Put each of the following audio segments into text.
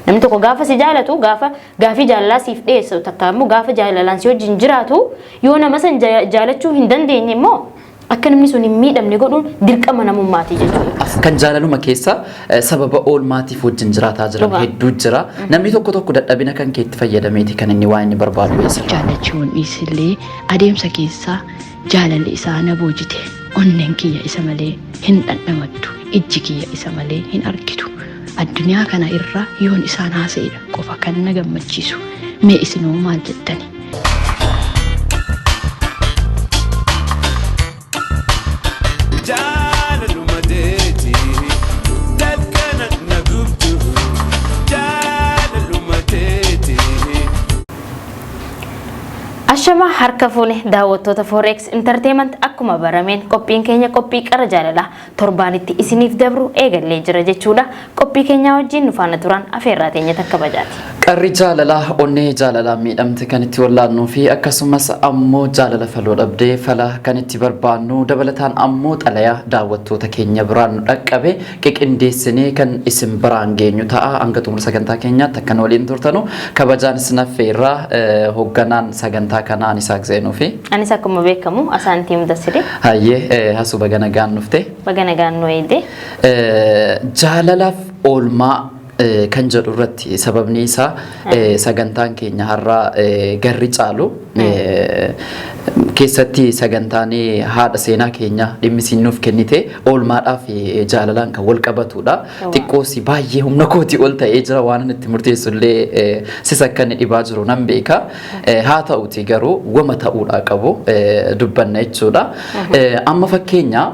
namni tokko gaafa si jaalatu gaafi jaalalaa siif dhiyeessu takka immoo gaafa jaalalaan si wajjin jiraatu yoo nama san jaalachuu hin dandeenye immoo akka namni sun hin miidhamne godhuun dirqama namummaati jechuudha. Kan jaalaluma keessa sababa oolmaatiif wajjin jiraataa jiran hedduu jira. Namni tokko dadhabina kan keetti fayyadameeti kan inni waan inni barbaadu eessa. Jaalachuun dhiisillee adeemsa keessaa jaalalli isaa na boojite. Onneen kiyya isa malee hin dhandhamattu. Ijji kiyya isa malee hin argitu. Addunyaa kana irra yoon isaan haasa'edha qofa kan na gammachiisu. Mee isinoo maal jettani? Ashama harka fuune daawwattoota Forex Entertainment akkuma barameen qophiin keenya qophii qara jaalalaa torbaanitti isiniif dabru eegallee jira jechuudha. Qophii keenya wajjin nu faana turan afeerraa teenya takka bajaati. Qarri jaalalaa onnee jaalalaa miidhamte kan itti wallaannuu fi akkasumas ammoo jaalala faloo dhabdee fala kan itti barbaannu dabalataan ammoo xalayaa daawwattoota keenya biraan nu dhaqqabe qiqindeessinee kan isin biraan geenyu ta'a. Hanga xumura sagantaa keenyaatti akkan waliin turtanu kabajaan isin affeerraa hoogganaan sagantaa kanaan Isaaq Zeenuu fi anis akkuma beekamu Asaantii Mudassiree. Hayyee hasu bagana gaannufte. Bagana gaannu eede. Jaalalaaf oolmaa kan jedhu irratti sababni isaa sagantaan keenya har'a garri caalu keessatti sagantaan haadha seenaa keenya dhimmisiin nuuf kennite oolmaadhaaf jaalalaan kan wal qabatudha. Xiqqoosi baay'ee humna kootii ol ta'ee jira waan itti murteessullee sis akka inni dhibaa jiru nan beeka. Haa ta'uti garuu wama ta'uudhaa qabu dubbanna jechuudha. Amma fakkeenya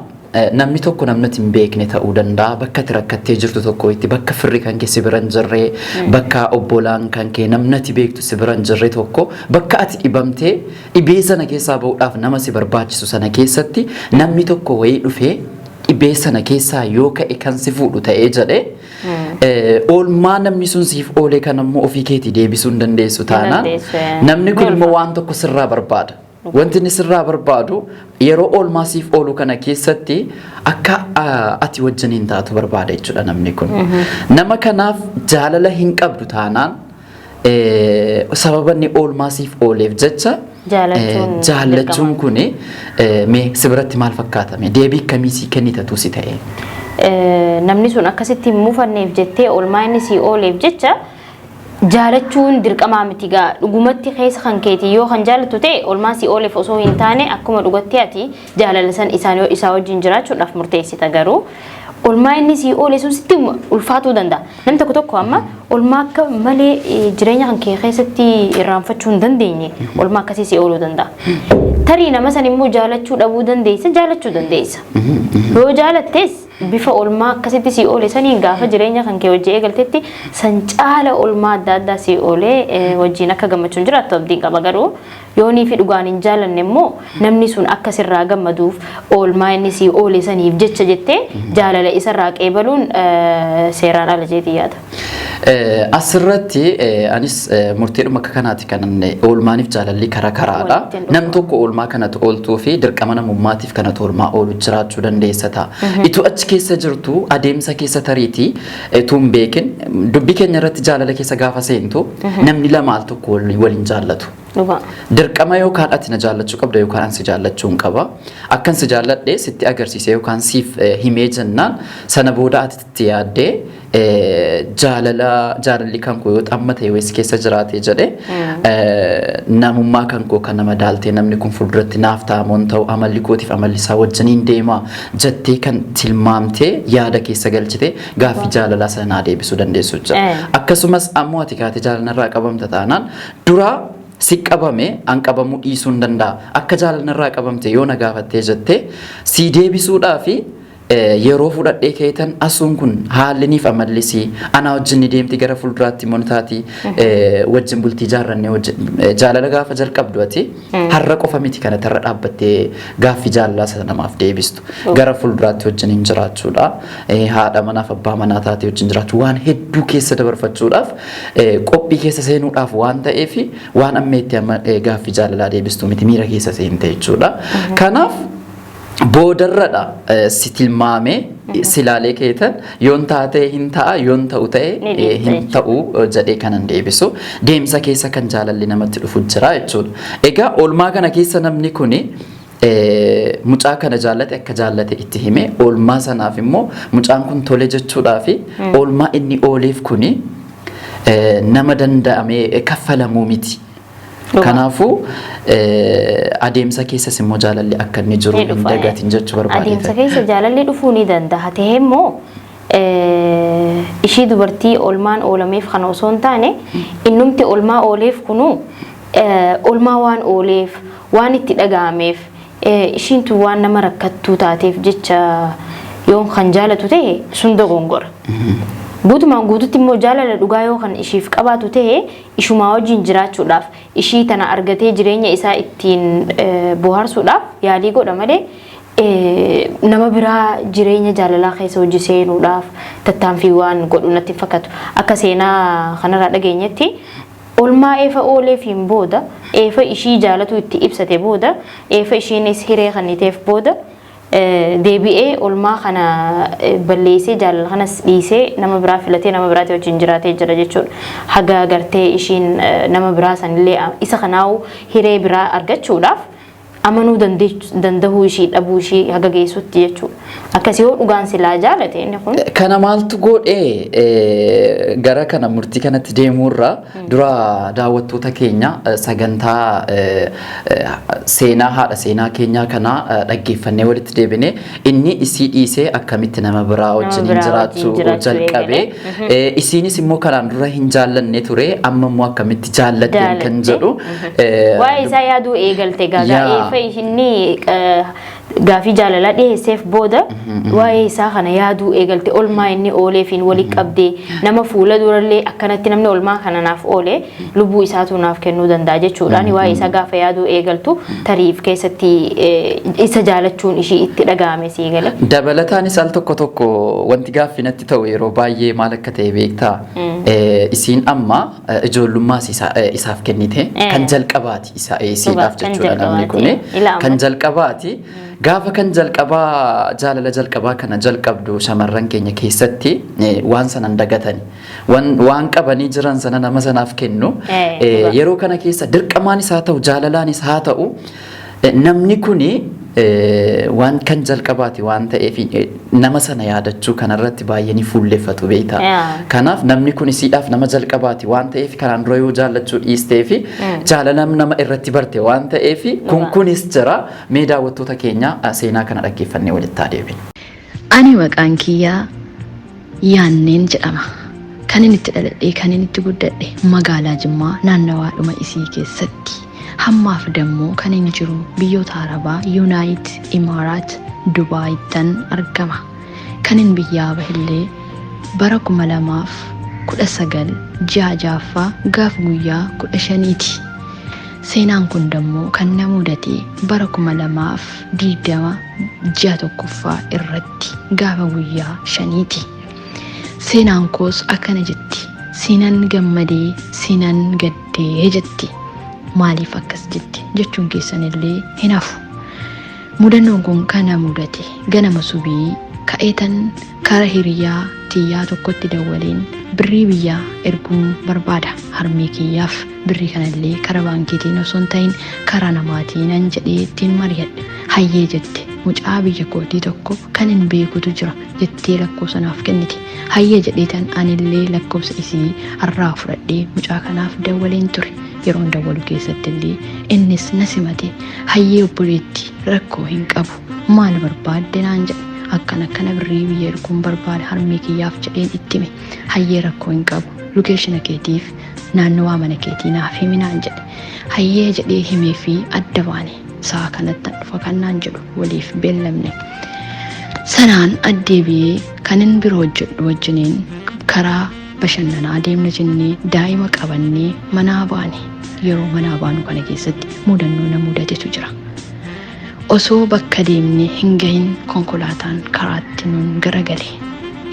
namni tokko namnatti hin beekne ta'uu danda'a. Bakka ati rakkattee jirtu tokko itti bakka firri kan kee si bira hin jirre bakka obbolaan kan kee namnatti beektu si bira hin jirre tokko bakka ati dhibamtee dhibee sana keessaa bahuudhaaf nama si barbaachisu sana keessatti namni tokko wayii dhufee dhibee sana keessaa yoo ka'e kan si fuudhu ta'ee jedhee oolmaa namni sun siif oolee kan ammoo ofii keetii deebisuu hin dandeessu taanaan namni kun immoo waan tokko sirraa barbaada. Wanti inni sirraa barbaadu yeroo oolmaa siif oolu kana keessatti akka ati wajjiniin taatu barbaada jechuudha namni kun. Nama kanaaf jaalala hin qabdu taanaan sababa inni oolmaa siif ooleef jecha jaalachuun kun mee si biratti maal fakkaatame deebii akkamii sii kennitatu si ta'e? Namni sun akkasitti muufanneef jettee oolmaa inni sii ooleef jecha jaalachuun dirqamaa miti gaa dhugumatti keessa kan keetii yoo kan jaalatu ta'e oolmaa si ooleef osoo hin taane akkuma dhugatti ati jaalala san isaa wajjin jiraachuudhaaf murteessita garuu oolmaa inni si oole sun sitti ulfaatuu danda'a. Namni tokko amma oolmaa akka malee jireenya kan kee keessatti irraanfachuu hin dandeenye oolmaa akkasii si ooluu danda'a. Tarii nama san immoo jaalachuu dhabuu dandeessa jaalachuu dandeessa. Yoo jaalattees bifa oolmaa akkasitti si oole saniin gaafa jireenya kan kee wajjin eegaltetti san caala oolmaa adda addaa si oolee wajjin akka gammachuun jiraattu abdiin qaba garuu yoonii fi dhugaan hin jaalanne immoo namni sun akka sirraa gammaduuf oolmaa inni si oole saniif jecha jettee jaalala isarraa qeebaluun seeraan ala jeetii yaada. Asirratti anis murteedhuma akka kanaati kan oolmaaniif jaalalli karaa karaadha. Nam tokko oolmaa kanatu ooltuu fi dirqama namummaatiif kanatu oolmaa oolu jiraachuu dandeessa ta'a. Itu achi keessa jirtu adeemsa keessa tariitii tuun beekin dubbii keenya irratti jaalala keessa gaafa seentu namni lama al tokko waliin jaallatu. Dirqama yookaan ati na jaallachuu qabda yookaan ansi jaallachuu hin qaba. Akkan si jaalladhe sitti agarsiise yookaan siif himee jennaan sana booda ati itti yaaddee jaalalli kan koo yoo xamma ta'e weessi keessa jiraate jedhee namummaa kan koo kan nama daaltee namni kun fuulduratti naaf ta'amuun ta'u amalli kootiif amalli isaa wajjiniin deema jettee kan tilmaamtee yaada keessa galchite gaaffii jaalalaa sanaa deebisuu dandeessu jira. Akkasumas ammoo ati kaatee jaalallarraa qabamta taanaan dura si qabame an qabamuu dhiisuu hin danda'a. Akka jaalallarraa qabamte yoo na gaafattee jettee si deebisuudhaafi yeroo fudhadhee keetan asuun kun haaliniif amallisii ana wajjin ni deemti gara fuulduraatti montaati wajjin bultii jaarrannee jaalala gaafa jalqabdu ati har'a qofa miti kana tarra dhaabbattee gaaffii jaalalaa sana namaaf deebistu gara fuulduraatti wajjin hin jiraachuudha haadha manaaf abbaa manaa taate wajjin jiraachuu waan hedduu keessa dabarfachuudhaaf qophii keessa seenuudhaaf waan ta'eef waan ammeetti gaaffii jaalalaa deebistu miti miira keessa seente jechuudha. Kanaaf boodarradha si tilmaame silaalee keetan yoon taatee hin ta'a yoon ta'u ta'e hin ta'u jedhee kanan deebisu deemsa keessa kan jaalalli namatti dhufu jira jechuudha. Egaa oolmaa kana keessa namni kuni mucaa kana jaallate akka jaallate itti hime oolmaa sanaaf immoo mucaan kun tole jechuudhaa fi oolmaa inni ooleef kuni nama danda'amee kaffalamuu miti. Kanaafuu adeemsa keessas immoo jaalalli akka inni jiru hin dagatin jechuu barbaadee. Adeemsa keessa jaalalli dhufuu ni danda'a. Ta'ee immoo ishii dubartii oolmaan oolameef kana osoo hin taane innumti oolmaa ooleef kunu oolmaa waan ooleef waan itti dhaga'ameef ishiin tun waan nama rakkattuu taateef jecha yoon kan jaalatu ta'e sun dogongora. Guutumaan guututti immoo jaalala dhugaa yoo kan ishiif qabaatu ta'e ishumaa wajjin jiraachuudhaaf ishii tana argatee jireenya isaa ittiin bohaarsuudhaaf yaalii godha malee nama biraa jireenya jaalalaa keessa hojii seenuudhaaf tattaanfii waan godhu natti fakkaatu. Akka seenaa kanarraa dhageenyetti oolmaa eefa ooleefiin booda eefa ishii jaalatu itti ibsate booda eefa ishiinis hiree kanniteef booda deebi'ee oolmaa kana balleessee jaalala kanas dhiisee nama biraa filatee nama biraatii wajjin jiraatee jira jechuudha. Haga gartee ishiin nama biraa sanillee isa kanaawu hiree biraa argachuudhaaf amanuu dandahuu ishii dhabuu ishii haga geessutti jechuudha. Akkasii yoo dhugaan silaa jaalate inni kun. Kana maaltu godhee gara kana murtii kanatti deemuurra dura daawwattoota keenya sagantaa seenaa haadha seenaa keenyaa kana dhaggeeffannee walitti deebine inni isii dhiisee akkamitti nama biraa wajjin jiraachuu jalqabee isiinis immoo kanaan dura hin jaallanne ture amma immoo akkamitti jaallatteen kan jedhu. Waa'ee isaa yaaduu eegalte gaagaa inni gaafii jaalalaa dhiyeesseef booda waa'ee isaa kana yaaduu eegalte oolmaa inni ooleefiin walitti qabdee nama fuula durallee akkanatti namni oolmaa kana naaf oole lubbuu isaatu naaf kennuu danda'a jechuudhaan waa'ee isaa gaafa yaaduu eegaltu tariif keessatti isa jaalachuun ishii itti dhaga'ame sii gale. Dabalataanis al tokko tokko wanti gaaffii natti ta'u yeroo baay'ee maal akka ta'e beektaa isiin amma ijoollummaa isaaf kennite kan jalqabaati isiidhaaf jechuudha namni kun kan jalqabaati. Gaafa kan jalqabaa jaalala jalqabaa kana jalqabdu shamarran keenya keessatti waan sanan dagatani waan qabanii jiran sana nama sanaaf kennu yeroo kana keessa dirqamaanis haa ta'u jaalalaanis haa ta'u namni kuni waan kan jalqabaati waan ta'eef nama sana yaadachuu kanarratti baay'ee ni fuulleffatu beektaa. Kanaaf namni kun isiidhaaf nama jalqabaati waan ta'eef kanaan dura yoo jaallachuu dhiistee fi jaalala nama irratti barte waan ta'eef kunis jira. Mee daawwattoota keenya seenaa kana dhaggeeffannee walitti adeemina. Ani maqaan kiyyaa Yaanneen jedhama. Kan inni itti dhaladhee kan inni itti guddadhe magaalaa Jimmaa naannawaadhuma isii keessatti. Hammaaf dammoo kan inni jiru biyyoota Arabaa Yuunaayitid Imaraat Dubaayittan argama. Kan inni biyyaa bahillee bara 2019 ji'a jaaffaa gaafa guyyaa 15ti. Seenaan kun dammoo kan na mudate bara 2020 ji'a tokkoffaa irratti gaafa guyyaa 5ti. Seenaan koos akkana jetti. Sinan gammadee sinan gaddee jetti. Maaliif akkas jetti jechuun keessanillee hin hafu. Mudannoon kun kana mudate ganama subii ka'eetan kara hiriyaa tiyyaa tokkotti dawwaleen birrii biyyaa erguun barbaada. Harmee kiyyaaf birrii kanallee kara baankiitiin osoo hin ta'in kara namaatiin jedhee ittiin mari'adhe. Hayyee jette mucaa biyya kootii tokko kan hin beekutu jira jettee lakkoofsa naaf kenniti. Hayyee jedheetan anillee lakkoofsa isii har'aa fudhadhee mucaa kanaaf dawwaleen ture. Yeroon dawwalu keessatti illee innis na simate hayyee obboleetti rakkoo hin qabu maal barbaadde naan jedhe akkana birrii biyya erguun barbaada harmee kiyyaaf jedheen itti hime hayyee rakkoo hin qabu lokeeshina keetiif naannawaa mana keetii naaf himi naan jedhe hayyee jedhee himee fi adda baane sa'a kanatti dhufa kan naan jedhu waliif beellamne sanaan addeebi'ee kanin biroo hojjedhu wajjiniin karaa bashannanaa deemna jennee daa'ima qabannee manaa baane. Yeroo manaa baanu kana keessatti mudannoo na mudatetu jira. Osoo bakka deemne hin gahin konkolaataan karaatti nuun garagale.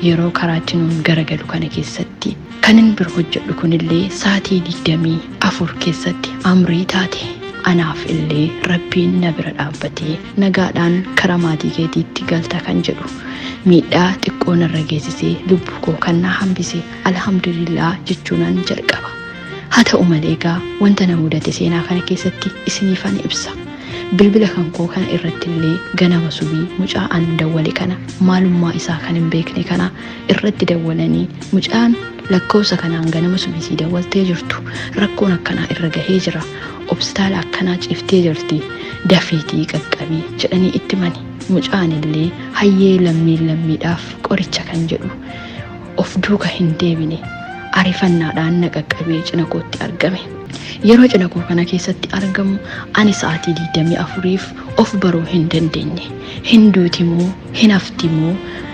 Yeroo karaatti nuun garagalu kana keessatti kanin biroo hojjedhu kunillee sa'aatii 24 keessatti amrii taate. anaaf illee rabbiin na bira dhaabbatee nagaadhaan karaa maatii keetiitti galta kan jedhu miidhaa xiqqoo narra geessisee lubbuu koo kan na hambise alhamdulillah jechuunan jalqaba. Haa ta'u malee egaa wanta na mudate seenaa kana keessatti isiniifan ibsa. Bilbila kan koo kana irratti illee ganama subii mucaa an dawwale kana maalummaa isaa kan hin beekne kana irratti dawwalanii mucaan lakkoofsa kanaan ganama subii dawwaltee jirtu rakkoon akkanaa irra gahee jira obstaala akkanaa ciiftee jirti dafeetii qaqqabii jedhanii itti mani. Mucaan illee hayyee lammiidhaaf qoricha kan jedhu of duuka hin deebine ariifannaadhaan na qaqqabee cina kootti argame. Yeroo cina koo kana keessatti argamu ani sa'aatii 24f of baruu hin dandeenye. Hin duutimoo hin haftimoo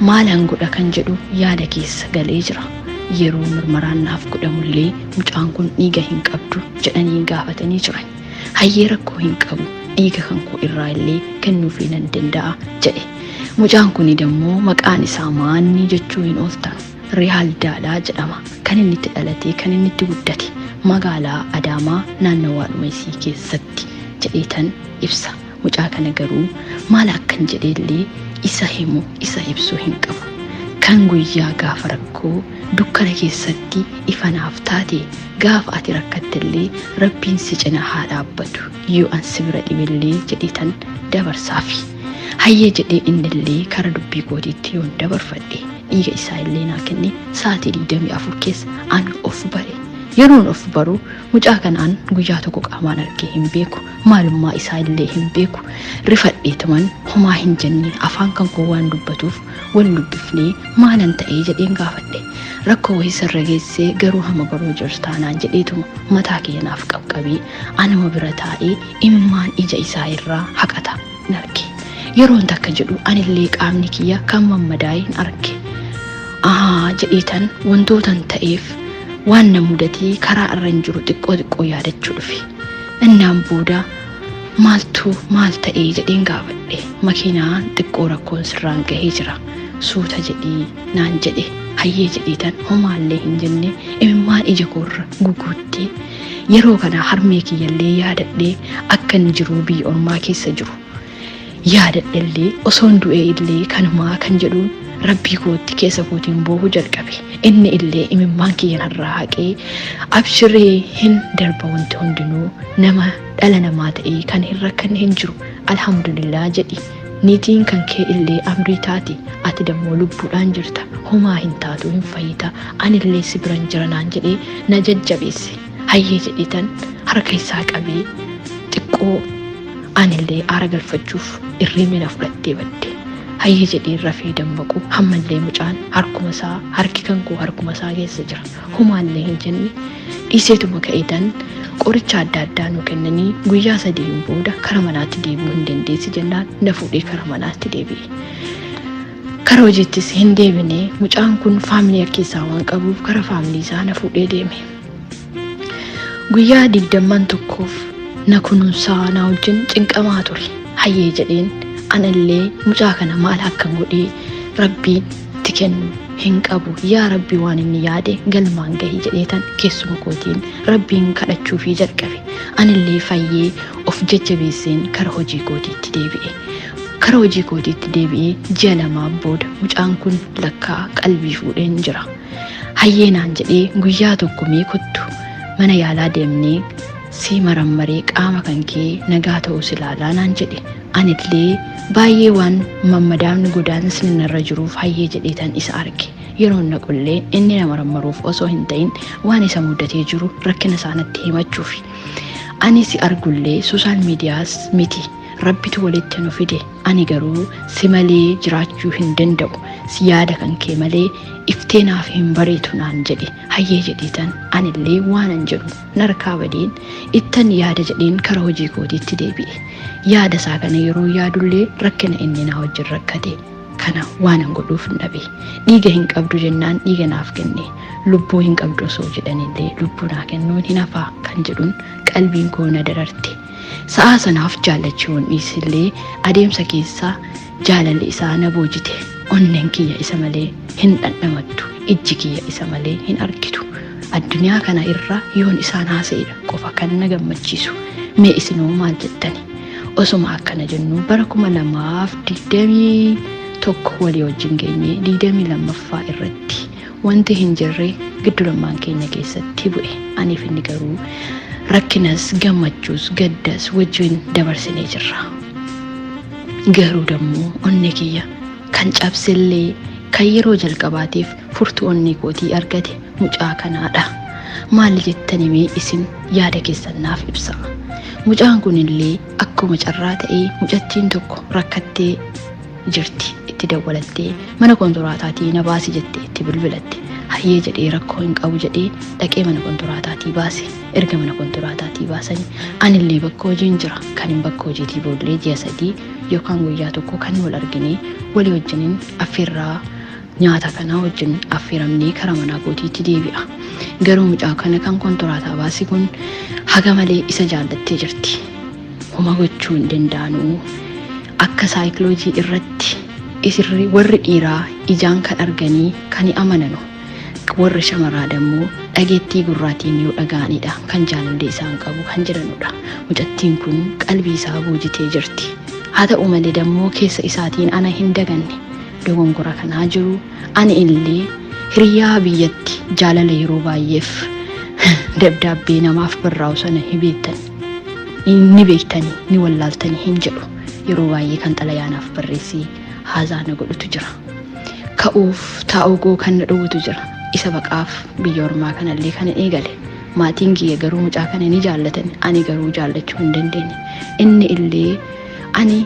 maalan godha kan jedhu yaada keessa galee jira. Yeroo mirmaraan naaf godhamullee mucaan kun dhiiga hin qabdu jedhanii gaafatanii jiran. Hayyee rakkoo hin qabu dhiiga kan koo irraa illee kennuufii nan danda'a jedhe. Mucaan kun immoo maqaan isaa maanni jechuu hin ooltan. Riyaal Daalaa jedhama. Kan inni itti dhalatee kan inni itti guddate magaalaa Adaamaa naannawaa Dhumeesii keessatti jedheetan ibsa. Mucaa kana garuu maal akkan jedheellee isa himu isa ibsuu hin qabu. Kan guyyaa gaafa rakkoo dukkana keessatti ifanaaf taate gaafa ati rakkattillee rabbiin si cina haa dhaabbatu yoo an si bira dhibillee jedheetan dabarsaafi. Hayyee jedhee innillee kara dubbii kootiitti yoon dabarfadhe dhiiga isaa illee naa kenne sa'aatii 24 keessa an of bare. Yeroon of baru mucaa kanaan guyyaa tokko qaamaan argee hin beeku maalummaa isaa illee hin beeku rifadheetuman homaa hin jenne afaan kan koo waan dubbatuuf wal dubbifnee maalan ta'ee jedheen gaafadhe. Rakkoo wayii sirra geessee garuu hama baruu jirtaanaan jedheetuma mataa keenyaaf qabqabee anuma bira taa'ee imimmaan ija isaa irraa haqata hin arge. Yeroon takka jedhu anillee qaamni kiyya kan mammadaa'e hin arge. Jedheetan wantootan ta'eef waan na mudatee karaa irra hin jiru xiqqoo yaadachuu dhufe. Innaan booda maal ta'ee jedheen gaafadhe. Makiinaan xiqqoo rakkoon sirraan gahee jira. Suuta jedhee naan jedhe. Hayyee jedheetan homaallee hin jenne imimmaan ija koorra guguuttee yeroo kana harmee kiyyallee yaadadhee akkan jiru biyya ormaa keessa jiru. Yaadadhellee osoon du'ee illee kanumaa kan jedhu rabbii kootti keessa kootiin boohu jalqabe. Inni illee imimmaan kiyyan irraa haqee abshiree hin darba wanti hundinuu nama dhala namaa ta'ee kan hin rakkanne hin jiru alhamdulillah jedhi. Niitiin kan kee illee amrii taati ati dammoo lubbuudhaan jirta homaa hin taatu hin fayyita anillee si biran jira naan jedhee na jajjabeesse. Hayyee jedheetan harka isaa qabee xiqqoo anillee aara galfachuuf irreemina fudhattee badde. Hayyee jedhee rafee dammaqu hammallee mucaan harki kan koo harkuma isaa keessa jira homaallee hin jenne dhiiseetuma ka'eetan qoricha adda addaa nu kennanii guyyaa 3 booda kara manaatti deebi'uu hin dandeessi jennaan na fuudhee kara manaatti deebi'e. Kara hojiittis hin deebine mucaan kun faamilii keessaa waan qabuuf kara faamilii isaa na fuudhee deeme. Guyyaa 21f na kunuunsaa na wajjin cinqamaa ture. Hayyee jedheen anallee mucaa kana maal akkan godhee rabbiin itti kennu hin qabu yaa rabbii waan inni yaade galmaan gahii jedheetan keessuma kootiin rabbiin kadhachuufii jalqabe. Anillee fayyee of jajjabeesseen kara hojii kootiitti deebi'e. Kara hojii kootiitti deebi'ee ji'a 2 booda mucaan kun lakkaa qalbii fuudheen jira. Hayyee naan jedhee guyyaa tokko mee kottu mana yaalaa deemnee si marammaree qaama kan kee nagaa ta'uu ilaalaa naan jedhe. Anillee baay'ee waan mammadaamni godaansni narra jiruuf hayyee jedheetan isa arge. Yeroon naqullee inni nama marammaruuf osoo hin ta'in waan isa mudatee jiru rakkina isaanitti himachuuf. Ani si argullee sooshaal miidiyaas miti rabbitu walitti nu fide. Ani garuu si malee jiraachuu hin danda'u. Si yaada kan kee malee ifteenaaf hin bareetu naan jedhe. Hayyee jedheetan anillee waanan jedhu narkaa badeen ittan yaada jedheen kara hojii kootiitti deebi'e. Yaada isaa kana yeroo yaadullee rakkina inni na wajjin rakkate kana waanan godhuuf hin dhabe. Dhiiga hin qabdu jennaan dhiiga naaf kenne. Lubbuu hin qabdu osoo jedhanillee lubbuu naa kennuun hin hafaa kan jedhuun qalbiin koo na dararte. Sa'aa sanaaf jaallachuun dhiisillee adeemsa keessaa jaalalli isaa na boojite. Onneen kiyya isa malee hin dhandhamattu ijji kiyya isa malee hin argitu. Addunyaa kana irra yoon isaan haasa'edha qofa kan na gammachiisu. Inni illee waan na godheef hin beeku. Guyyaa 21 booda mucaan kun lakkaa qalbii fuudheen jira. Hayyee jedheetan harka isaa qabee xiqqoo mee isinoo maal jettani? Osuma akkana jennu bara 2021 walii wajjin geenye 22ffaa irratti wanti hin jirre gidduu lamaan keenya keessatti bu'e. Aniif inni garuu rakkinas gammachuus gaddas wajjin dabarsinee jirra. Garuu dammoo onni kiyya kan cabsillee kan yeroo jalqabaatiif furtuu onni kootii argate mucaa kanaadha. Maal jettani mee isin yaada keessan naaf ibsa. Mucaan kunillee akkuma carraa ta'ee mucattiin tokko rakkattee jirti. Itti dawwalattee mana kontiraataatii na baasi jettee itti bilbilatte. Hayyee jedhee rakkoo hin qabu jedhee dhaqee mana kontiraataatii baase. Erga mana kontiraataatii baasanii anillee bakka hojiin jira. Kan hin bakka hojiitii boodlee ji'a 3 yookaan guyyaa tokko kan wal arginee walii wajjiniin affeerraa nyaata kana wajjin affeeramnee karaa manaa kootiitti deebi'a. Garuu mucaa kana kan kontiraataa baasi kun haga malee isa jaallattee jirti. Homa gochuu hin danda'anu. Akka saayikoloojii irratti isirri warri dhiiraa ijaan kan arganii kan amananu. Warri shamaraa dammoo dhageettii gurraatiin yoo dhaga'anidha kan jaalallee isaan qabu kan jedhanudha. Mucattiin kun qalbii isaa boojitee jirti. Haa ta'u malee dammoo keessa isaatiin ana hin daganne. Dogongora kanaa jiru ani illee hiriyaa biyyatti jaalala yeroo baay'eef dabdaabbee namaaf barraa'u sana ni beektanii ni wallaaltanii hin jedhu. Yeroo baay'ee kan xalayaanaaf barreessee haazaa na godhutu jira. Ka'uuf taa'uu kan na dhowwutu jira. Isa baqaaf biyya ormaa kanallee kan eegale. Maatiin kiyya garuu mucaa kana ni jaallatan. Ani garuu jaallachuu hin dandeenye. Inni illee ani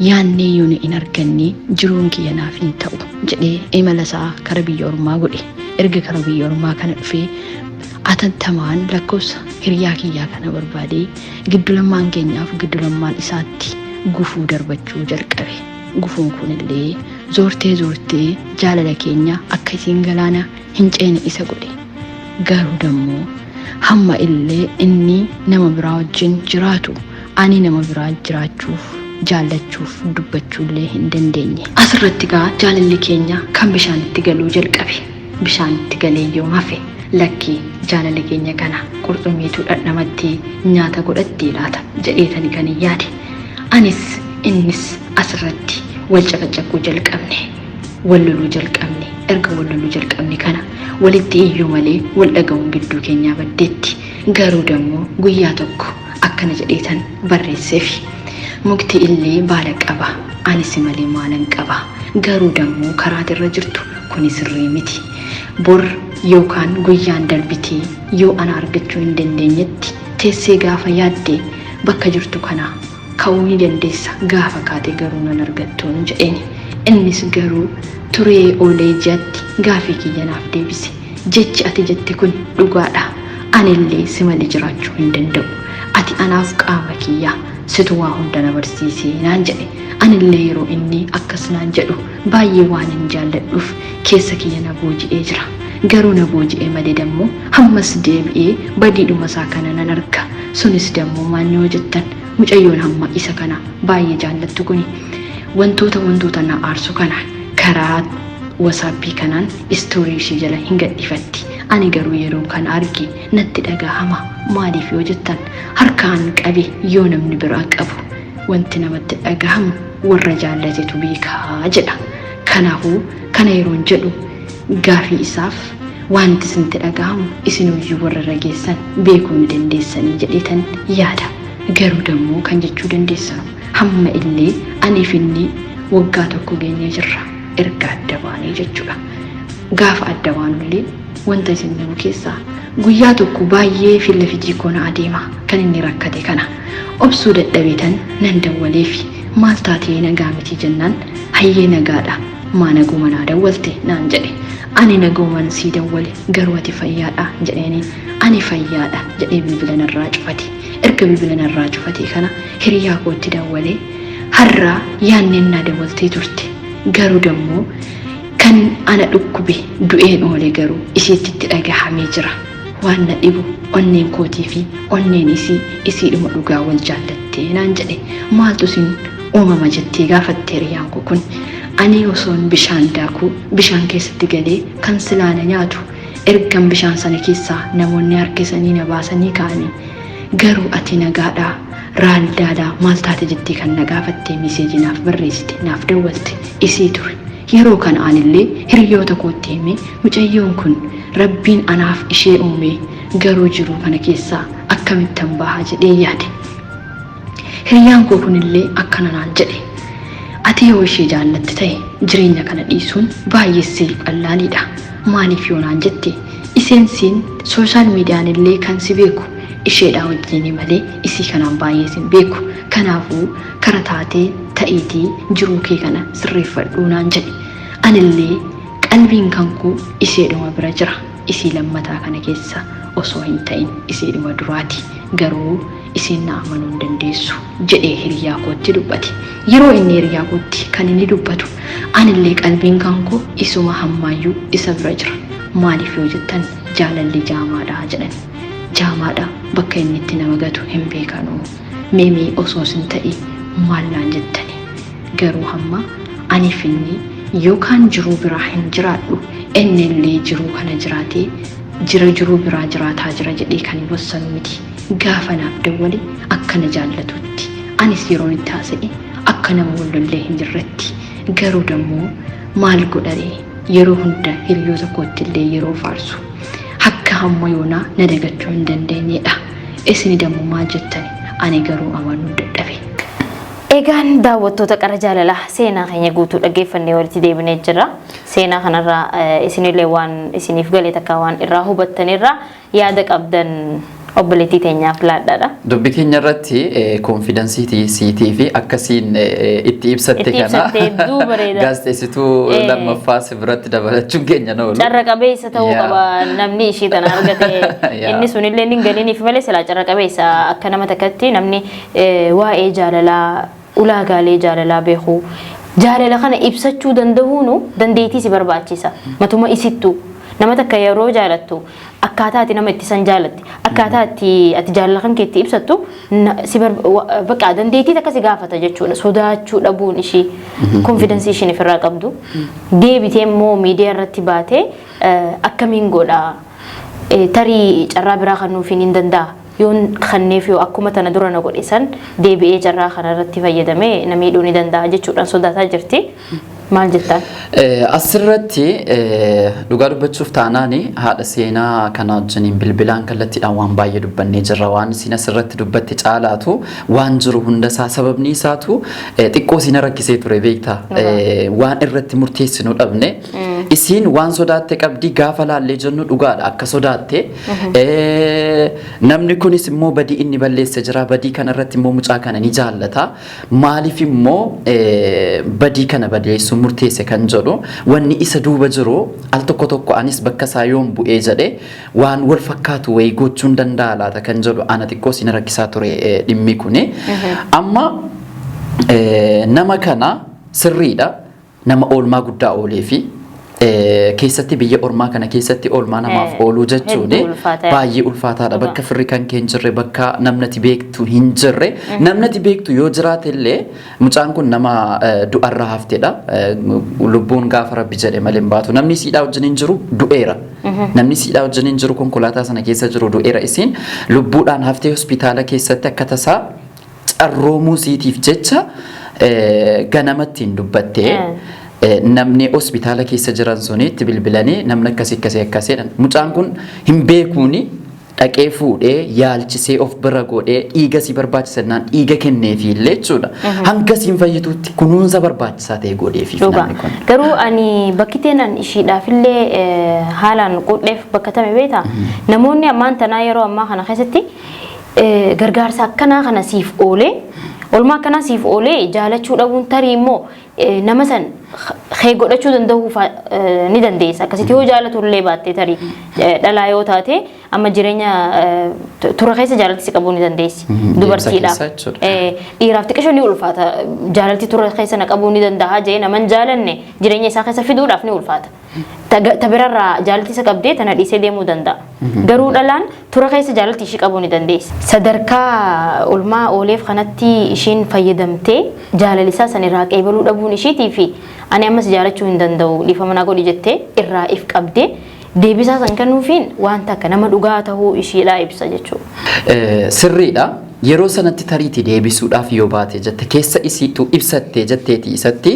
yaannee yoo hin arganne jiruun kiyya naaf hin ta'u jedhee imala isaa kara biyya ormaa godhe. Erga kara biyya ormaa kana dhufee atattamaan lakkoofsa hiriyaa kiyyaa kana barbaadee giddu lamaan keenyaaf giddu lamaan isaatti gufuu darbachuu jalqabe. Gufuun kunillee zoortee jaalala keenya akka isiin galaana hin ceene isa godhe. Garuu dammoo hamma illee inni nama biraa wajjin jiraatu ani nama biraa jiraachuuf jaallachuuf dubbachuullee hin dandeenye. Asirratti gaa jaalalli keenya kan bishaanitti galuu jalqabe. Bishaanitti galee yoo hafe lakkii jaalala keenya kana qurxummiitu dhandhamatti nyaata godhattee laata jedheetani kan yaade. Anis innis asirratti wal caqacaquu jalqabne. Wal loluu jalqabne. Erga wal loluu jalqabne kana walitti iyyuu malee wal dhaga'uun gidduu keenyaa baddeetti. Garuu dammoo guyyaa tokko akkana jedheetan barreesseefi. Mukti illee baala qaba. Anis malee maalan qaba. Garuu dammoo karaa irra jirtu kuni sirrii miti. Bor yookaan guyyaan darbitee yoo ana argachuu hin dandeenyetti teessee gaafa yaadde bakka jirtu kana ka'uu ni dandeessa. Gaafa kaate garuu nan argattuun jedheeni. Innis garuu turee oolee ji'atti gaafii kiyya naaf deebise. Jechi ati jette kun dhugaadha. Anillee si malee jiraachuu hin danda'u. Ati anaaf qaama kiyyaa. Situ waa hunda na barsiisee naan jedhe. Anillee yeroo inni akkas naan jedhu baay'ee waan hin jaalladhuuf keessa kiyya na booji'ee jira. Garuu na booji'ee malee dammoo hammas deebi'ee badiidhuma isaa kana nan arga. Sunis dammoo maal yoo jettan mucayyoon hamma isa kana baay'ee jaallattu kuni wantoota na aarsu kana karaa wasaappii kanaan istoorii ishee jala hin gadhiifatti. Ani garuu yeroo kan arge natti dhagahama. Maaliif yoo jettan harkaan qabe yoo namni biraa qabu wanti namatti dhagahamu warra jaallatetu beekaa jedha. Kanaafuu kana yeroon jedhu gaafii isaaf wanti isintti dhagahamu isinuyyuu warra rageessan beekuu ni dandeessanii jedheetan yaada. Garuu dammoo kan jechuu dandeessanu hamma illee aniif inni waggaa tokko geenyee jirra. Erga adda baanee jechuudha. Gaafa adda baanullee wanta isin dhabu keessaa guyyaa tokko baay'ee filla fijii koona adeema kan inni rakkate kana obsuu dadhabeetan nan dawwaleefi maal taatee nagaa miti jennaan hayyee nagaadha maa naguma naa dawwalte naan jedhe. Ani nagumaan sii dawwale garuu ati fayyaadha jedheeni. Ani fayyaadha jedhee bilbila narraa cufate. Erga bilbila narraa cufate kana hiriyaa kootti dawwalee har'a yaanneen naa dawwaltee turte. Garuu dammoo kan ana dhukkube du'een oole garuu isiitti dhagahamee jira. Waan na dhibu onneen kootii fi onneen isiidhuma dhugaa wal jaallattee naan jedhe. Maaltu isin uumama jettee gaafatte hiriyaan koo kun. Ani osoon bishaan daakuu bishaan keessatti galee kan silaana nyaatu ergan bishaan sana keessaa namoonni harkisanii na baasanii kaanii garuu ati nagaadhaa raaldaadhaa maal taate jettee kan nagaafattee miseejii naaf barreessite naaf dawwalte isii ture. Yeroo kana anillee hiriyoota kootti himee mucayyoon kun rabbiin anaaf ishee uume garuu jiru kana keessaa akkamittan bahaa jedhee yaade. Hiriyaan koo kunillee akkana naan jedhe. Ati yoo ishee jaallatte ta'e jireenya kana dhiisuun baay'ee qallaaliidha. Maaliif yoo naan jette iseen siin sooshaal miidiyaan illee kan si beeku isheedhaa wajjin malee isii kanaan baay'ee sin beeku. Kanaafuu kara taatee ta'iitii jiruu kee kana sirreeffadhuu naan jedhe. Anillee qalbiin kan koo isheedhuma bira jira. Isii lammataa kana keessa osoo hin ta'in isheedhuma duraati. Garuu isin na amanuu hin dandeessu jedhee hiriyaa kootti dubbate. Yeroo inni hiriyaa kootti kan inni dubbatu anillee qalbiin kan koo isuma hammaayyuu isa bira jira. Maaliif yoo jettan jaalalli jaamaadha jedhan. Jaamaadha bakka inni itti nama gatu hin beekanu. Meemee osoo sin ta'e maal naan jettani. Garuu hamma aniif inni yookaan jiruu biraa hin jiraadhu innillee jiruu kana jiraatee jiruu biraa jiraataa jira jedhee kan wassanu miti. Gaafa naaf dawwale akkana jaallatutti anis yeroon itti haasa'e akka nama wallollee hin jirretti. Garuu dammoo maal godharee yeroo hunda hiriyoota kootti illee yeroo faarsu akka hamma yoonaa na dagachuu hin dandeenyedha. Isini dammoo maal jettani? Ani garuu amanuu dadhabe. Egaan daawwattoota qara jaalalaa seenaa keenya guutuu dhaggeeffannee walitti deebinee jirra. Seenaa kanarraa isinillee waan isiniif galee takka waan irraa hubattanirraa yaada qabdan obboleettii teenyaaf laadhaadha. Dubbii keenya irratti konfidensiitii siitii fi akkasiin itti ibsatte kana gaazexeessituu lammaffaa si biratti dabalachuun keenya na oolu. Carra qabeessa ta'uu qaba namni ishii tana argate inni sunillee hin galiiniif malee silaa carra qabeessa akka nama takkatti namni waa'ee jaalalaa ulaagaalee jaalalaa beekuu jaalala kana ibsachuu danda'uunu dandeettii si barbaachisa. Matuma isittuu nama takka yeroo jaalattu akkaataa ati nama itti san jaalatte akkaataa ati jaalala kan keetti ibsattu si bakka dandeettii takka si gaafata jechuudha. Sodaachuu dhabuun ishii konfidensii ishiin ofirraa qabdu deebitee immoo miidiyaa irratti baatee akkamiin godha tarii carraa biraa kan nuuf hin danda'a yoon kanneef yoo akkuma tana dura na godhe san deebi'ee carraa kana irratti fayyadamee namni hidhuu ni danda'a jechuudhaan sodaataa jirti. Maal jettaan? Asirratti dhugaa dubbachuuf taanaani haadha seenaa kana wajjiniin bilbilaan kallattiidhaan waan baay'ee dubbannee jirra. Waan isin asirratti dubbatte caalaatu waan jiru hundasaa sababni isaatu xiqqoo isin rakkisee ture beektaa. Waan irratti murteessinu dhabne isiin waan sodaatte qabdi gaafa laallee jennu dhugaadha akka sodaatte. Namni kunis immoo badii inni balleesse jira. Badii kana irratti immoo mucaa kana ni jaallata. Maaliif immoo badii kana balleessu murteesse kan jedhu wanni isa duuba jiru al tokko anis bakka isaa yoon bu'ee jedhe waan wal fakkaatu wayii gochuun danda'a laata kan jedhu ana xiqqoo isin rakkisaa ture dhimmi kuni. Amma nama kana sirriidha nama oolmaa guddaa oolee fi keessatti biyya ormaa kana keessatti oolmaa namaaf ooluu jechuun baay'ee ulfaataadha. Bakka firri kan kee hin jirre bakka namnati beektu hin jirre namnati beektu yoo jiraate illee mucaan kun nama du'arraa hafteedha. Lubbuun gaafa rabbi jedhe malee hin baatu. Namni siidhaa wajjin hin jiru du'eera. Namni siidhaa wajjin hin jiru konkolaataa sana keessa jiru du'eera. Isiin lubbuudhaan haftee hospitaala keessatti akka tasaa carroomuu siitiif jecha ganamatti hin dubbattee. Namni hospitaala keessa jiran suni itti bilbilanii namni akkasiidhaan mucaan kun hin beekuuni dhaqee fuudhee yaalchisee of bira godhee dhiiga si barbaachisannaan dhiiga kenneefi illee jechuudha. Hanga siin fayyituutti kunuunsa barbaachisaa ta'e godheefi. Garuu ani bakki teenan ishiidhaaf illee haalaan qudheef bakka tame beektaa namoonni ammaan tanaa yeroo ammaa kana keessatti gargaarsa akkanaa kana siif oolee olmaa akkanaa siif oolee jaalachuu dhabuun tarii immoo nama san kee godhachuu danda'uu ni dandeessa. Akkasitti yoo jaalatu illee baattee tarii dhalaa yoo taate amma jireenya tura keessa jaalalti si qabuu ni dandeessi. Dubartiidhaaf dhiiraaf xiqqishoo ni ulfaata. Jaalalti tura keessa na qabuu ni danda'a jee naman jaalanne jireenya isaa keessa fiduudhaaf ni ulfaata. Tabirarraa jaalalti isa qabdee tana dhiisee deemuu danda'a. Garuu dhalaan tura keessa jaalalti ishii qabuu ni dandeessi. Sadarkaa olmaa ooleef kanatti ishiin fayyadamtee jaalalisaa san irraa qeebaluu dhabuun ishiitii fi ani ammas jaalachuu hin danda'u dhiifama naa godhi jettee irraa if qabdee deebisaa san kennuufiin wanta akka nama dhugaa ta'uu ishiidhaa ibsa jechuudha. Sirriidha. Yeroo sanatti tariitii deebisuudhaaf yoo baate jette keessa isiitu ibsattee jetteeti isatti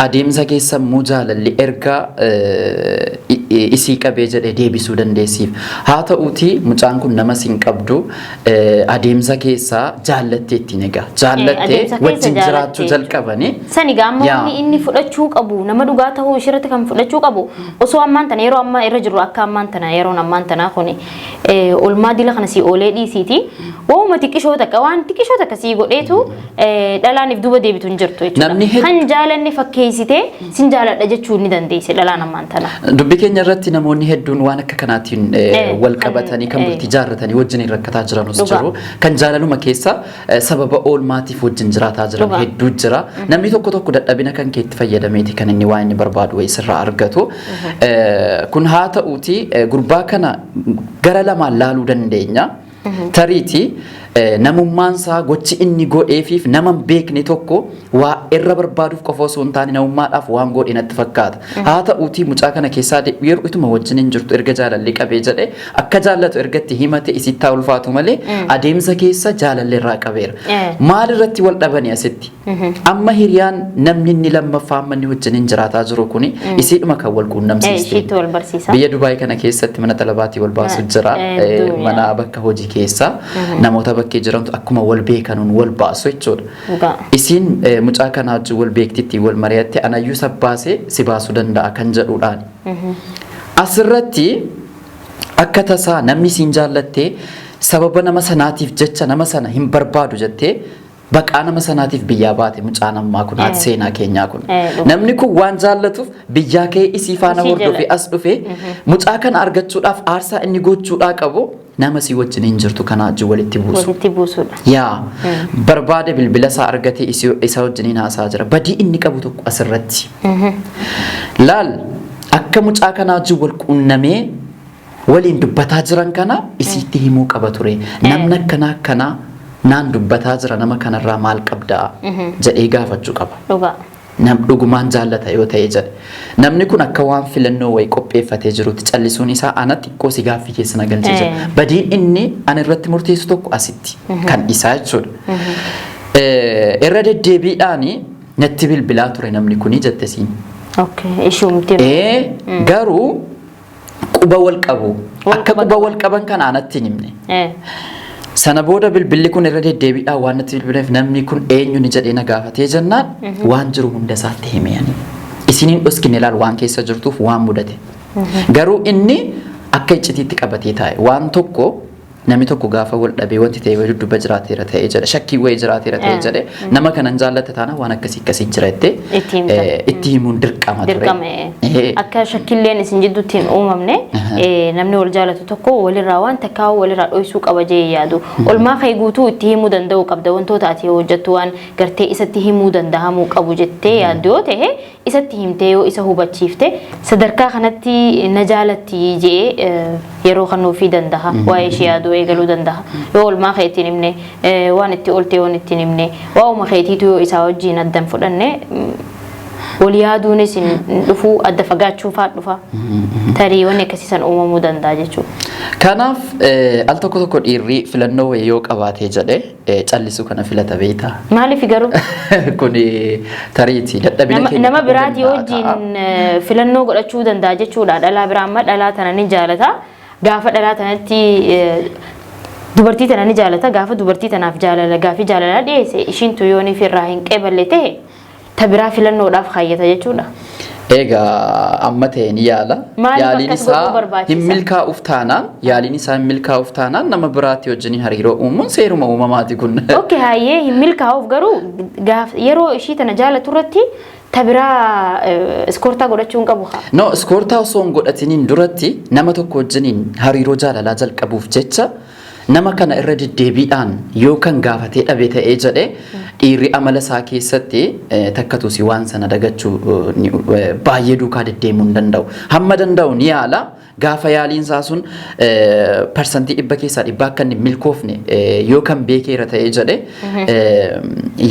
adeemsa keessa muu jaalalli erga isii qabee jedhe deebisuu dandeessiif. Haa ta'uuti mucaan kun nama siin qabdu adeemsa keessaa jaallatteetti egaa. Jaallattee wajjin jiraachuu jalqabanii. Sani gaammoo inni fudhachuu qabu nama dhugaa ta'uu ishirratti kan fudhachuu qabu osoo ammaan tana yeroo ammaa irra jiru akka ammaan tana yeroon ammaan tanaa kuni olmaa dila kana sii oolee dhiisiiti. Wooma xiqqishoo takka waan xiqqishoo takka sii godheetu dhalaaniif duuba deebitu hin jirtu jechuudha. Kan jaalanne fakkeessitee sin jaaladha jechuu ni dandeesse dhalaan ammaan tana. Dubbii keenya irratti namoonni hedduun waan akka kanaatiin wal qabatanii kan bultii jaarratanii wajjin rakkataa jiranus jiru. Kan jaalaluma keessa sababa oolmaatiif wajjin jiraataa jiran hedduu jira. Namni tokko tokko dadhabina kan keetti fayyadameeti kan inni waan inni barbaadu wayii sirraa argatu. Kun haa ta'uuti gurbaa kana gara lamaan laaluu dandeenya. Tariiti namummaan isaa gochi inni godheefiif nama beekne tokko waa irra barbaaduuf qofa osoo hin taane namummaadhaaf waan godhe natti fakkaata. Haa ta'uutii mucaa kana keessaa yeroo ituma wajjin hin jirtu erga jaalalli qabee jedhe akka jaallatu ergatti himate isittaa ulfaatu malee adeemsa keessa jaalalli irraa qabeera. Maal irratti wal dhabanii asitti? Amma hiriyaan namni inni lammaffaa manni wajjin hin jiraataa jiru kuni isiidhuma kan wal quunnamsiiste. Biyya Dubaay kana keessatti mana talabaatii wal baasu jira. Mana bakka hojii keessa namoota bakkee jirantu akkuma wal beekanuun wal baasu jechuudha. Isiin mucaa kanaa wajjin wal beektitti wal mari'atte anayyuu sabbaasee si baasuu danda'a kan jedhuudhaan. Asirratti akka tasaa namni siin jaallattee sababa nama sanaatiif jecha nama sana hin barbaadu jettee baqaa nama sanaatiif biyyaa baate mucaan ammaa kun haati seenaa keenyaa kun. Namni kun waan jaallatuuf biyyaa kee isii faana hordofee as dhufee mucaa kana argachuudhaaf aarsaa inni gochuudhaa qabu nama si wajjin hin jirtu kana wajjin walitti buusuudha. Yaa barbaade bilbila isaa argatee isa wajjin haasaa jira. Badii inni qabu tokko asirratti. Laal akka mucaa kana wajjin wal quunnamee waliin dubbataa jiran kana isiitti himuu qaba ture. Namni akkanaa naan dubbataa jira nama kanarraa maal qabdaa jedhee gaafachuu qaba. Nam dhugumaan jaallata yoo ta'e jedhe. Namni kun akka waan filannoo wayii qopheeffatee jirutti callisuun isaa ana xiqqoo si gaaffii keessa na galchee jira. Badiin inni ana irratti murteessu tokko asitti kan isaa jechuudha. Irra deddeebiidhaan natti bilbilaa ture namni kuni jette siin. Garuu quba wal qabu. Akka quba wal qaban kana anatti hin himne. Sana booda bilbilli kun irra deddeebiidhaan waan natti bilbileef namni kun eenyu ni jedhee na gaafatee jennaan waan jiru hunda isaatti himeyanii. Isiniin dhoskine ilaal waan keessa jirtuuf waan mudate. Garuu inni akka iccitiitti qabatee taa'e waan tokko namni tokko gaafa wal dhabee wanti ta'e wayii dudduba jiraateera ta'ee jedhe shakkii wayii jiraateera ta'ee jedhe nama kanan jaallate taana waan akkasii jiraate itti himuun dirqama ture. Akka shakkilleen isin jidduutti hin uumamne namni wal jaallatu tokko walirraa waan takkaa walirraa dhoysuu qaba jee yaadu. Olmaa kee guutuu itti himuu danda'uu qabda wantoota ati hojjettu waan gartee isatti himuu danda'amuu qabu jettee yaaddu yoo ta'e isatti himtee yoo isa hubachiifte sadarkaa kanatti na jaallatti jee yeroo kanuufii danda'a waa'ee ishee yaaduu eegaluu danda'a. Yoo olmaa kee ittiin himne waan itti ooltee waan ittiin himne waa'uma keetiitu yoo isaa wajjin addan fudhanne wal yaaduunis dhufuu adda fagaachuu fa'aa dhufa. Tarii wanni akkasiisan uumamuu danda'a jechuudha. Kanaaf al tokko dhiirri filannoo wayii yoo qabaatee jedhe callisuu kana filata beektaa. Maaliif garuu? Kun tariiti dadhabina keenya. Nama biraati wajjin filannoo godhachuu danda'a jechuudha. Dhalaa biraa amma dhalaa tana ni jaalata. Gaafa dhalaa tanatti dubartii tana ni jaalata. Gaafa dubartii tanaaf jaalala gaafii jaalala dhiyeesse ishiin tuyyooniif irraa hin qeeballe ta'e tabiraa filannoodhaaf kaayyata jechuudha. Egaa amma ta'e ni yaala. Yaaliin isaa hin milkaa'uuf taanaan nama biraatti wajjin hariiroo uumuun seeruma uumamaati kun. Okay hayyee hin milkaa'uuf garuu yeroo ishii tana jaalatu irratti tabiraa iskoortaa godhachuun qabu. No iskoortaa osoo hin godhatiniin duratti nama tokko wajjiniin hariiroo jaalalaa jalqabuuf jecha nama kana irra deddeebiidhaan yoo kan gaafatee dhabe ta'ee jedhe dhiirri amala isaa keessatti takkatuus waan sana dagachuu baay'ee duukaa deddeemuu hin danda'u. Hamma danda'u ni yaala gaafa yaaliin isaa sun parsantii dhibba keessaa dhibba akka inni milkoofne yoo kan beekeera ta'ee jedhe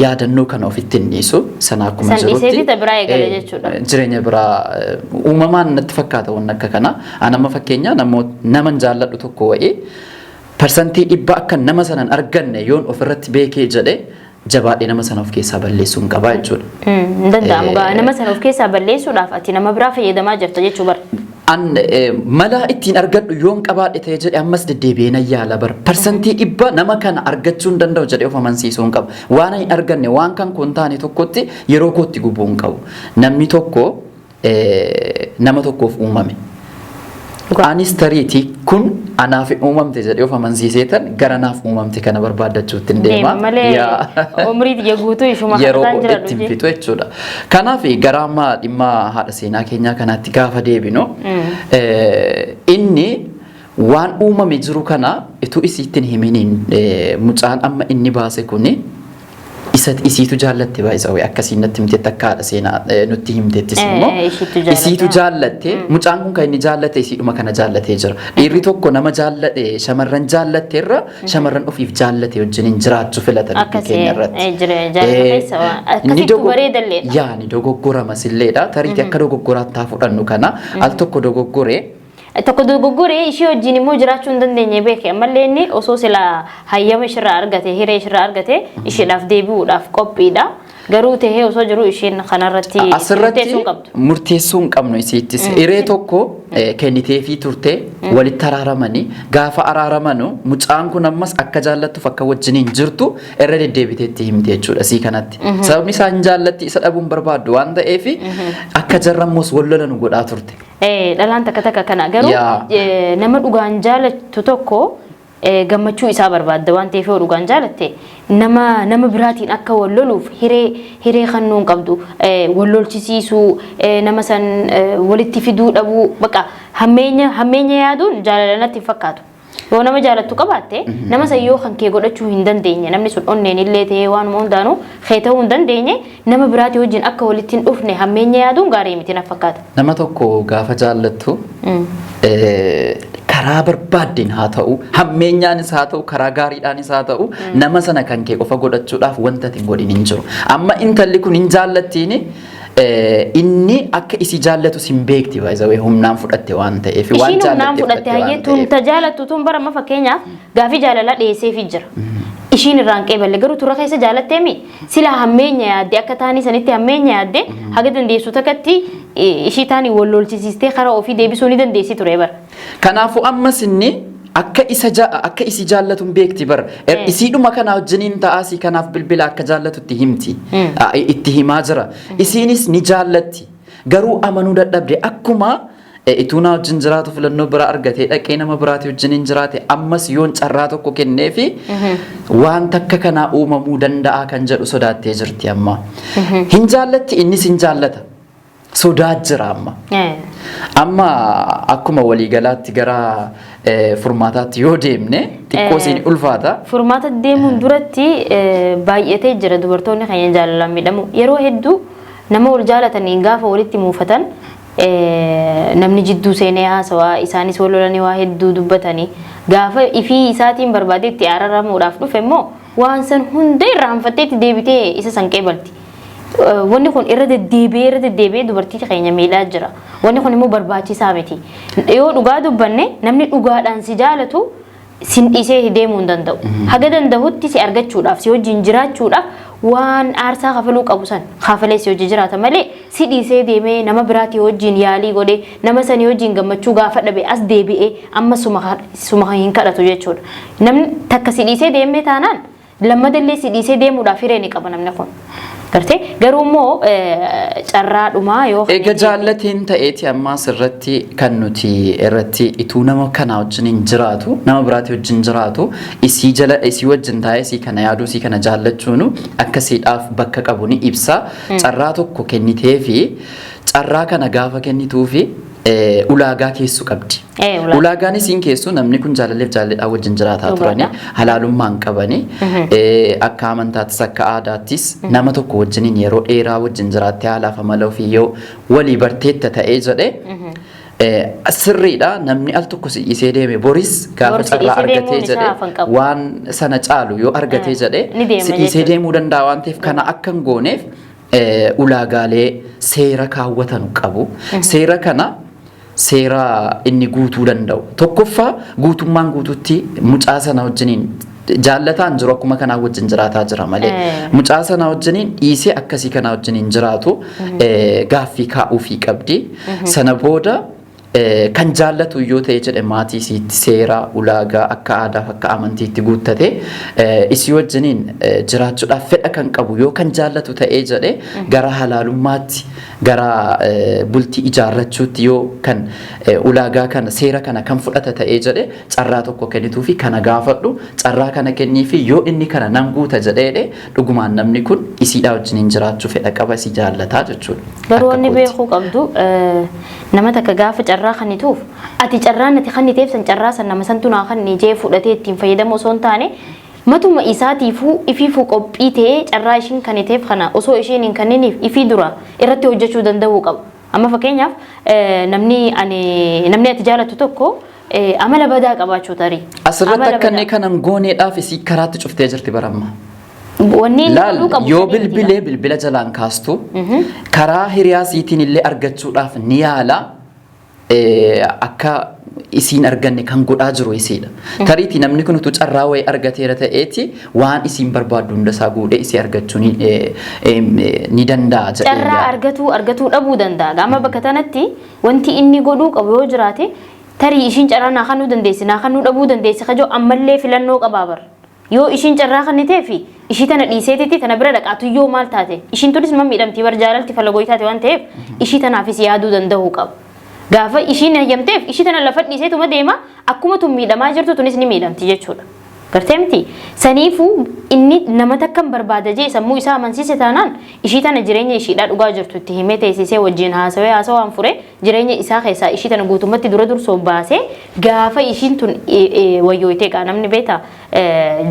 yaadannoo kana ofitti dhiisu sana akkuma jirutti jireenya biraa uumamaan natti fakkaata waan akka kana anama fakkeenya nama jaalladhu tokko wa'ee parsantii dhibba akka nama sanan arganne yoon ofirratti beekee jedhe jabaadhee nama sana of keessaa balleessuu hin qabaa jechuudha. Danda'amu gaa nama sana of keessaa balleessuudhaaf ati nama biraa fayyadamaa jirta jechuu bara. Mala ittiin argadhu yoon qabaadhe ta'e jedhe ammas deddeebi'ee nan yaala bara. Parsantii dhibba nama kana argachuu hin danda'u jedhee of amansiisuu hin qabu. Waan hin arganne waan kan kun taane tokkotti yeroo kootti gubuu hin qabu. Namni tokko nama tokkoof uumame. Anis tariitii kun anaaf uumamte jedhee of amansiiseetan gara naaf uumamte kana barbaaddachuutti hin deema. Umrii xiyya guutuu ishuma yeroo ittiin fitu jechuudha. Kanaaf gara amma dhimma haadha seenaa keenyaa kanaatti gaafa deebinu inni waan uumame jiru kana ituu isiittiin himiniin mucaan amma inni baase kuni isiitu jaallatte baay'isawee akkasiin natti himteetti akka haadha seenaa nutti himteettis immoo isiitu jaallatte mucaan kun kan inni jaallate isiidhuma kana jaallatee jira. Dhiirri tokko nama jaallate shamarran jaallatte irra shamarran ofiif jaallate wajjiniin jiraachuu filatan keenya irratti. Ni dogoggoramas illeedha. Tariitii akka dogoggoraatti haa fudhannu kana al tokko dogoggoree tokko dogoggoree ishee wajjin immoo jiraachuu hin dandeenye beeke ammallee inni osoo sila hayyama ishirraa argate hiree ishirraa argate isheedhaaf deebi'uudhaaf qophiidha garuu tahee osoo jiru isheen kanarratti murteessuu hin qabnu isiittis hiree tokko kenniteefii turte walitti araaramanii gaafa araaramanu mucaan kun ammas akka jaallattuuf akka wajjiniin jirtu irra deddeebiteetti himte jechuudha sii kanatti sababni isaa hin jaallatti isa dhabuun barbaaddu waan ta'eef akka jarrammoos wallolan godhaa turte. Dhalaan takka kana garuu nama dhugaan jaalatu tokko gammachuu isaa barbaadda waan ta'eef dhugaan jaalatte nama biraatiin akka walloluuf hiree kannuun qabdu wallolchisiisuu nama san walitti fiduu dhabuu baqa hammeenya yaaduun jaalalatti fakkaatu. Yoo nama jaalattu qabaatte nama sayyoo kan kee godhachuu hin dandeenye namni sun onneen illee ta'ee waanuma hundaanuu kee ta'uu hin dandeenye nama biraatii wajjin akka walitti hin dhufne hammeenya yaaduun gaarii miti na fakkaata. Nama tokko gaafa jaallattu karaa barbaaddeen haa ta'u hammeenyaanis haa ta'u karaa gaariidhaanis haa ta'u nama sana kan kee qofa godhachuudhaaf wanta ati hin godhin hin jiru. Amma intalli kun hin jaallattiini inni akka isi jaallatu sin beekti baay'ee humnaan fudhatte waan ta'eef waan jaallatte humnaan fudhatte hayyeetuun tajaalatu tun bara ma fakkeenyaaf gaafii jaalala dhiyeesseefii jira. Ishiin irraan qeeballe garuu turra keessa jaalatteemi sila hammeenya yaadde akka taanii sanitti hammeenya yaadde haga dandeessu takkatti ishii taanii wallolchisiistee karaa ofii deebisuu ni dandeessi ture bara. Kanaafuu ammas inni akka isi jaallatu beekti bar isiidhuma kana wajjiniin ta'aasii kanaaf bilbila akka jaallatutti himti itti himaa jira isiinis ni jaallatti garuu amanuu dadhabde akkuma ituunaa wajjin jiraatu filannoo bira argatee dhaqee nama biraati wajjiniin jiraate ammas yoon carraa tokko kenneefi waan takka kanaa uumamuu danda'a kan jedhu sodaattee jirti amma hin jaallatti innis hin jaallata sodaa jira amma akkuma waliigalaatti gara furmaataatti yoo deemne xiqqoo siin ulfaata. Furmaata deemuun duratti baay'atee jira dubartoonni kan jaalalaan midhamu yeroo hedduu nama wal jaalatanii gaafa walitti muufatan namni jidduu seenee haasawaa isaanis wal lolanii waa hedduu dubbatanii gaafa ifii isaatiin barbaadee itti araaramuudhaaf dhufe immoo waan san hunda irraanfattee itti deebitee isa san qeebalti. Wanni kun irra deddeebi'ee dubartii keenya miidhaa jira. Wanni kun immoo barbaachisaa miti. Yoo dhugaa dubbanne namni dhugaadhaan si jaalatu sin dhiisee deemuu hin danda'u. Haga danda'utti si argachuudhaaf si wajjin jiraachuudhaaf waan aarsaa kafaluu qabu san kafalee si wajjin jiraata malee si dhiisee deemee nama biraatii wajjin yaalii godhee nama sanii wajjin gammachuu gaafa dhabe as deebi'ee amma suma hin kadhatu jechuudha. Namni takka si dhiisee deemee taanaan lammadallee si dhiisee deemuudhaaf hiree ni qaba namni kun. Gartee garuu immoo carraadhumaa yoo eega jaallatiin ta'eeti ammaas irratti kan nuti irratti ituu nama kana wajjin jiraatu nama biraatii wajjin jiraatu isii wajjin taa'ee isii kana yaaduu isii kana jaallachuun akkasiidhaaf bakka qabu ni ibsa carraa tokko kenniteefi carraa kana gaafa kennituufi ulaagaa keessu qabdi. Ulaagaan isiin keessu namni kun jaalaleef jaalalleedhaa wajjin jiraataa turani halaalummaan qabani akka amantaattis akka aadaattis nama tokko wajjiniin yeroo dheeraa wajjin jiraattee haalaaf amala ofii yoo walii barteetta ta'ee jedhe sirriidha namni al tokko si isee deeme boris gaafa carraa argatee jedhe waan sana caalu yoo argatee jedhe si isee deemuu danda'a waan ta'eef kana akka hin gooneef ulaagaalee seera kaawwatan qabu. Seera kana seera inni guutuu danda'u. Tokkoffaa guutummaan guutuutti mucaa sana wajjiniin jaallataan jiru akkuma kanaa wajjin jiraataa jira malee mucaa sana wajjiniin dhiisee akkasii kanaa wajjiniin jiraatu gaaffii kaa'uufii qabdi. Sana booda kan jaallatu yoo ta'e jedhe maatii isiitti seera ulaagaa akka aadaaf akka amantiitti guuttate isii wajjiniin jiraachuudhaaf fedha kan qabu yoo kan jaallatu ta'ee jedhe gara halaalummaatti gara bultii ijaarrachuutti yoo kan ulaagaa kana seera kana kan fudhata ta'ee jedhe carraa tokko kennituu fi kana gaafadhu carraa kana kennii fi yoo inni kana nan guuta jedhee dhugumaan namni kun isiidhaa wajjiniin jiraachuu fedha qaba isii jaallataa jechuudha. Garuu inni beekuu qabdu nama takka gaafa carraa kanituuf ati carraan ati kaniteef san carraa san nama santu naa kan jee fudhatee ittiin fayyadamu osoo hin taane matuma isaatiifuu ifiifuu qophii ta'ee carraa ishiin kaniteef kana osoo ishiin hin kanniniif ifii dura irratti hojjechuu danda'uu qaba. Amma fakkeenyaaf namni ati jaalatu tokko amala badaa qabaachuu tarii. Asirratti akkannee kanan gooneedhaaf isii karaatti cuftee jirti baramma. Wanni yoo bilbila jalaan kaastu karaa hiriyaa siitiin illee argachuudhaaf ni yaala akka isiin arganne kan godhaa jiru isiidha. Tariitii namni kun utuu carraa wayii argateera ta'eeti waan isiin barbaaddu hundasaa guudhee isii argachuu ni danda'a jedhee. Carraa argatuu dhabuu danda'a. Gama bakka tanatti wanti inni godhuu qabu yoo jiraate tarii ishiin carraa naa kannuu dandeessi naa kannuu dhabuu dandeessi kajoo ammallee filannoo qabaa bara. Yoo ishiin carraa kannitee fi ishii tana dhiiseetitti tana bira dhaqaatu yoo maal taate ishiin tunis miidhamtii bar jaalalti falagooyi taate waan ta'eef ishii tanaafis yaaduu danda'uu qaba. Gaafa ishiin hayyamteef ishii tana lafa dhiiseetuma deema akkuma tun miidhamaa jirtu tunis ni miidhamti jechuudha. Gartee miti saniifuu inni nama takkan barbaada jee sammuu isaa amansiise taanaan ishii tana jireenya ishiidhaa dhugaa jirtu itti himee teessisee wajjin haasawaan fure jireenya isaa keessaa ishii tana guutumatti dura dursoo baasee gaafa ishiin tun wayyooyitee qaa namni beeta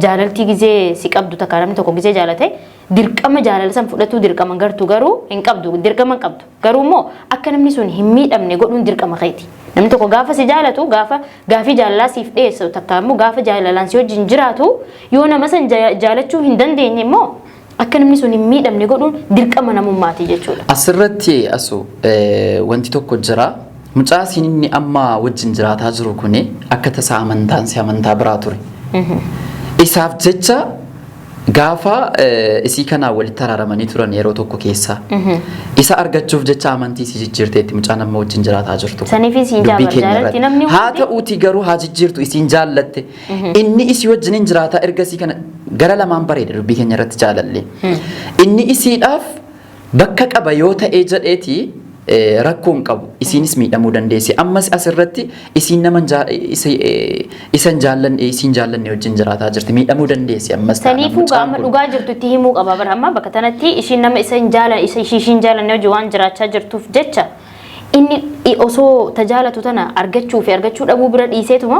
jaalaltii gizee si qabdu takka namni tokko gizee jaalate dirqama jaalala san fudhatu dirqama gartuu garuu hin qabdu dirqama hin qabdu garuu immoo akka namni sun hin miidhamne godhuun dirqama keeti. Namni tokko gaafa si jaalatu gaafii jaalalaa siif dhiyeessu takka immoo gaafa jaalalaan si wajjin jiraatu yoo nama san jaalachuu hin dandeenye immoo akka namni sun hin miidhamne godhuun dirqama namummaati jechuudha. Asirratti wanti tokko jira. Mucaa inni amma wajjin jiraataa jiru kuni akka tasaa amantaan si amantaa biraa ture. Isaaf jecha gaafa isii kanaa walitti araaramanii turan yeroo tokko keessa isa argachuuf jecha amantii si jijjiirteetti mucaan amma wajjin jiraataa jirtu. Saniifis hin jaalatti namni haa ta'uutii garuu haa jijjiirtu isiin jaallatte inni isii wajjiniin jiraataa ergasii kana gara lamaan bareeda dubbii keenya irratti jaalalle inni isiidhaaf bakka qaba yoo ta'ee jedheeti rakkoon qabu isiinis miidhamuu dandeessi ammas asirratti isiin nama isan jaallanne isiin jaallanne wajjin jiraataa jirti miidhamuu dandeessi ammas saniifuu gama dhugaa jirtu itti himuu qaba bara amma bakka tanatti isiin nama isan jaallanne wajjin waan jiraachaa jirtuuf jecha inni osoo tajaalatu tana argachuu fi argachuu dhabuu bira dhiiseetuma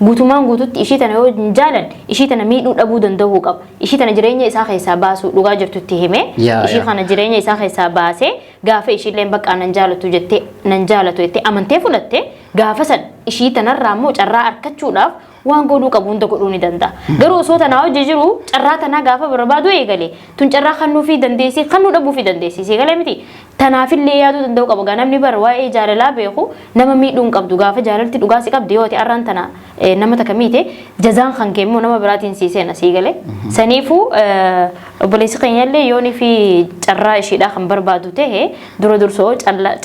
guutumaan guututti ishii tana yoo hin jaalanne ishii tana miidhuu dhabuu danda'uu qaba. Ishii tana jireenya isaa keessaa baasuu dhugaa jirtu itti hime ishii kana jireenya isaa keessaa baasee gaafa ishiilleen bakka nan jaalatu jettee amantee fudhatte gaafa san ishii tanarraa immoo carraa argachuudhaaf waan godhuu qabu hunda godhuu ni danda'a. Garuu osoo tanaa hojii jiru carraa tanaa gaafa barbaadu eegale tun carraa kannuu fi dandeessi kannuu dhabuu fi dandeessi eegale miti. Tanaafillee yaaduu danda'u qaba namni bara waa'ee jaalalaa beeku nama miidhuun qabdu gaafa jaalalti dhugaa si qabdi yoo ta'e arraan tana nama takka miite jazaan kan keemmoo nama biraatiin siiseen asii galee saniifuu obboleessi keenyallee yoonii fi carraa ishiidhaa kan barbaadu ta'e dura dursoo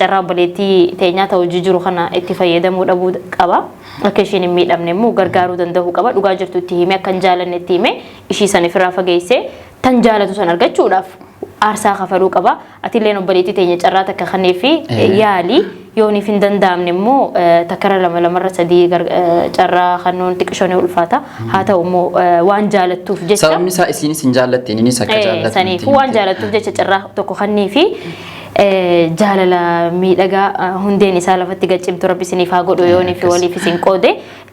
carraa obboleettii teenyaa ta'u jiru kana itti fayyadamuu dhabuu qaba akka ishiin hin miidhamne immoo gargaaruu danda'uu qaba dhugaa jirtu itti hime akka hin jaalanne itti hime ishii san ofirraa fageessee tan jaalatu san argachuudhaaf aarsaa kafaluu qaba atilleen obboleettii teenya carraa takka kannee fi yaalii yooniif hin danda'amne immoo takkara lamarra sadii carraa kannuun xiqqishoonii ulfaata haa ta'u immoo waan jaalattuuf jecha sababni isaa isiinis hin jaallattiin innis akka jaallatu saniifuu waan jaalattuuf jecha carraa tokko kannee fi jaalala miidhagaa hundeen isaa lafatti gaccimtu rabbi isiniif haa godhu yooniif waliif isin qoode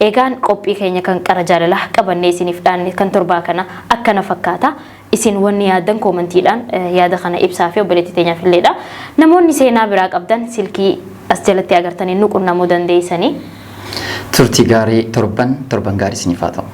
eegaan qophii keenya kan qara jaalalaa qabannee isiniif dhaanne kan torbaa kana akkana fakkaata. Isin wanni yaadan koomantiidhaan yaada kana ibsaa fi obboleettii teenyaaf illeedha. Namoonni seenaa biraa qabdan silkii as jalatti agartanii nu qunnamuu dandeessanii. Turtii gaarii torban gaarii isiniif haa ta'u.